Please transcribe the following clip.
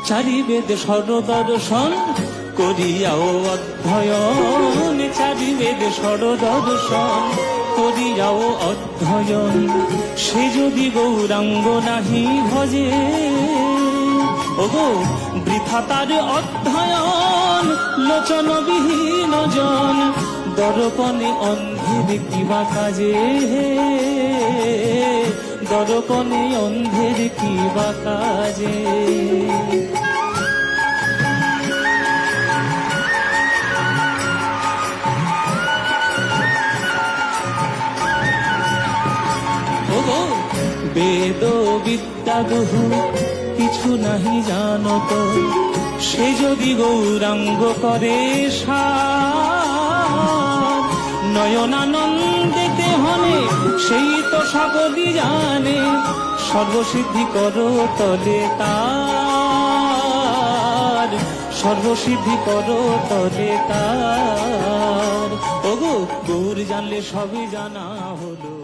চারি বেদ সর্বদর্শন করিয়াও অধ্যয়ন, চারি বেদ সর্বদর্শন করিয়াও অধ্যয়ন। সে যদি গৌরাঙ্গ নাহি ভজে, ওগো বৃথা তার অধ্যয়ন। লোচন বিহীন জন দর্পণে অন্ধের কিবা কাজে, দর্পণে অন্ধের কিবা কাজে। ওগো বেদ বিদ্যা বহু কিছু নাহি জানত, সে যদি গৌরাঙ্গ করে সার। নয়নানন্দেতে হলে সেই তো সকলই জানে, সর্বসিদ্ধি করো তলে তার, সর্বসিদ্ধি করো তলে তার। ওগো গৌর জানলে সবই জানা হলো।